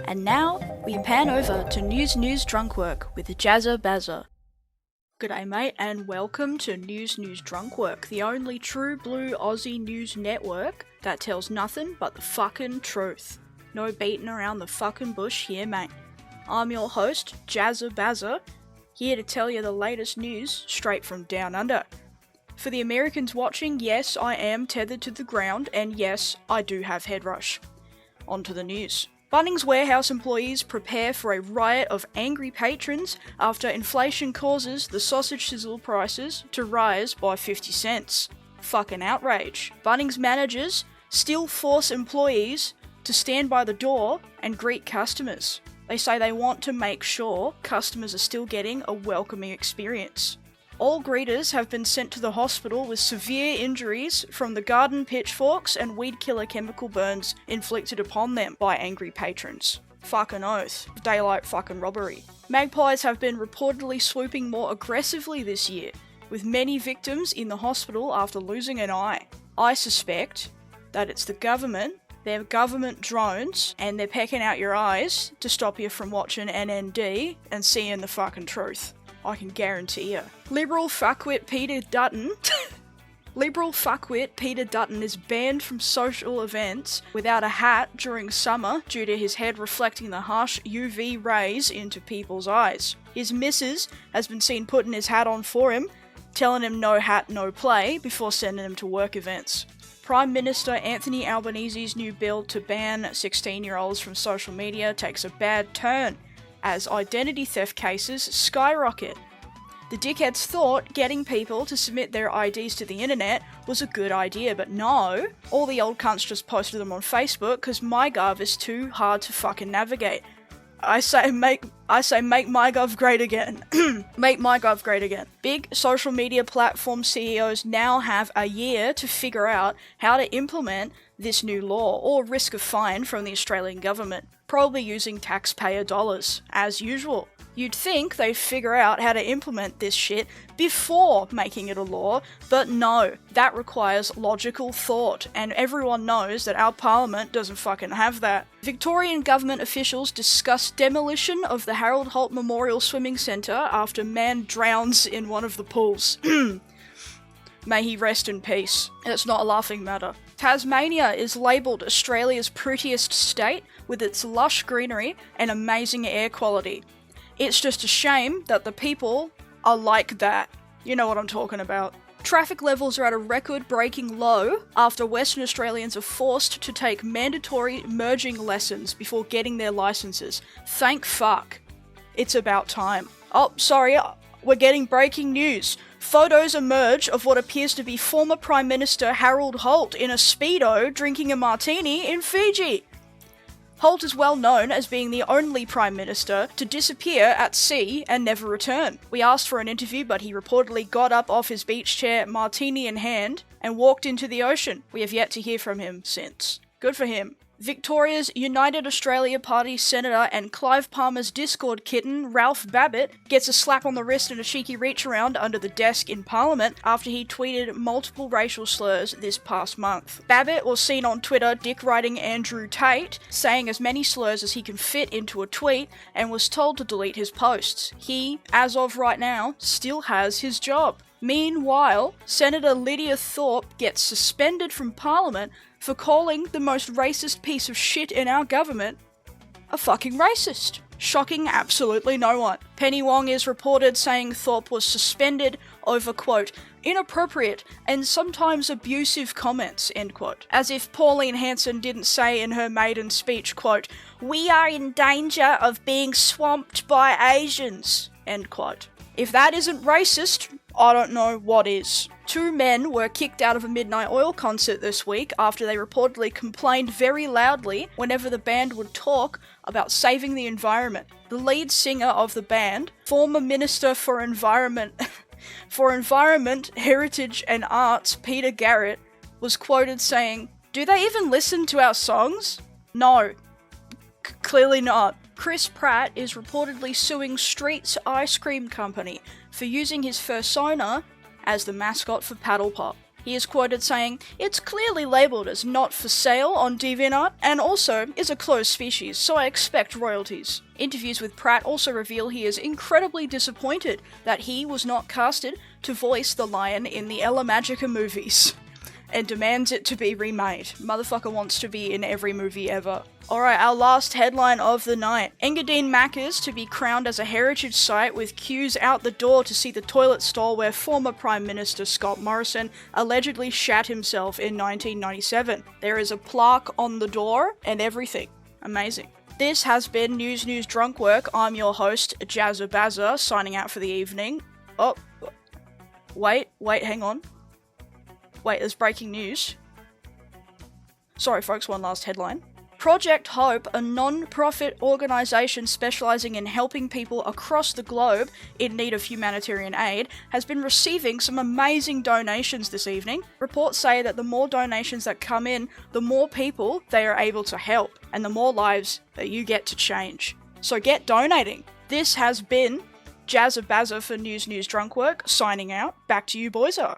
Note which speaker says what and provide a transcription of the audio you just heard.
Speaker 1: And now, we pan over to News Drunk Work with Jazza Bazza. G'day mate, and welcome to News Drunk Work, the only true blue Aussie news network that tells nothing but the fucking truth. No beating around the fucking bush here, mate. I'm your host, Jazza Bazza, here to tell you the latest news straight from down under. For the Americans watching, yes, I am tethered to the ground, and yes, I do have head rush. On to the news. Bunnings warehouse employees prepare for a riot of angry patrons after inflation causes the sausage sizzle prices to rise by 50 cents. Fucking outrage. Bunnings managers still force employees to stand by the door and greet customers. They say they want to make sure customers are still getting a welcoming experience. All greeters have been sent to the hospital with severe injuries from the garden pitchforks and weed killer chemical burns inflicted upon them by angry patrons. Fucking oath. Daylight fucking robbery. Magpies have been reportedly swooping more aggressively this year, with many victims in the hospital after losing an eye. I suspect that it's the government, their government drones, and they're pecking out your eyes to stop you from watching NND and seeing the fucking truth. I can guarantee you. Liberal fuckwit Peter Dutton is banned from social events without a hat during summer due to his head reflecting the harsh UV rays into people's eyes. His missus has been seen putting his hat on for him, telling him no hat, no play, before sending him to work events. Prime Minister Anthony Albanese's new bill to ban 16-year-olds from social media takes a bad turn as identity theft cases skyrocket. The dickheads thought getting people to submit their IDs to the internet was a good idea, but no, all the old cunts just posted them on Facebook because MyGov is too hard to fucking navigate. I say make MyGov great again. Make MyGov great again. Big social media platform CEOs now have a year to figure out how to implement this new law, or risk a fine from the Australian government, probably using taxpayer dollars, as usual. You'd think they'd figure out how to implement this shit before making it a law, but no, that requires logical thought, and everyone knows that our parliament doesn't fucking have that. Victorian government officials discuss demolition of the Harold Holt Memorial Swimming Centre after man drowns in one of the pools. May he rest in peace. It's not a laughing matter. Tasmania is labelled Australia's prettiest state with its lush greenery and amazing air quality. It's just a shame that the people are like that. You know what I'm talking about. Traffic levels are at a record-breaking low after Western Australians are forced to take mandatory merging lessons before getting their licenses. Thank fuck. It's about time. Oh, sorry, we're getting breaking news. Photos emerge of what appears to be former Prime Minister Harold Holt in a Speedo drinking a martini in Fiji. Holt is well known as being the only Prime Minister to disappear at sea and never return. We asked for an interview, but he reportedly got up off his beach chair, martini in hand, and walked into the ocean. We have yet to hear from him since. Good for him. Victoria's United Australia Party Senator and Clive Palmer's Discord kitten, Ralph Babbitt, gets a slap on the wrist and a cheeky reach around under the desk in Parliament after he tweeted multiple racial slurs this past month. Babbitt was seen on Twitter dick-riding Andrew Tate, saying as many slurs as he can fit into a tweet, and was told to delete his posts. He, as of right now, still has his job. Meanwhile, Senator Lydia Thorpe gets suspended from Parliament for calling the most racist piece of shit in our government a fucking racist. Shocking absolutely no one. Penny Wong is reported saying Thorpe was suspended over, quote, inappropriate and sometimes abusive comments, end quote. As if Pauline Hanson didn't say in her maiden speech, quote, we are in danger of being swamped by Asians, end quote. If that isn't racist, I don't know what is. 2 men were kicked out of a Midnight Oil concert this week after they reportedly complained very loudly whenever the band would talk about saving the environment. The lead singer of the band, former Minister for Environment, Heritage and Arts, Peter Garrett, was quoted saying, "Do they even listen to our songs? No. Clearly not." Chris Pratt is reportedly suing Street's Ice Cream Company for using his fursona as the mascot for Paddle Pop. He is quoted saying, "It's clearly labelled as not for sale on DeviantArt, and also is a closed species, so I expect royalties." Interviews with Pratt also reveal he is incredibly disappointed that he was not casted to voice the lion in the Ella Magica movies, and demands it to be remade. Motherfucker wants to be in every movie ever. Alright, our last headline of the night. Engadine Macca's to be crowned as a heritage site with queues out the door to see the toilet stall where former Prime Minister Scott Morrison allegedly shat himself in 1997. There is a plaque on the door and everything. Amazing. This has been News Drunk Work. I'm your host, Jazza Bazza, signing out for the evening. Oh, wait, hang on. Wait, there's breaking news. Sorry folks, one last headline. Project Hope, a non-profit organisation specialising in helping people across the globe in need of humanitarian aid, has been receiving some amazing donations this evening. Reports say that the more donations that come in, the more people they are able to help, and the more lives that you get to change. So get donating. This has been Jazza Bazza for News Drunk Work, signing out. Back to you, boyser.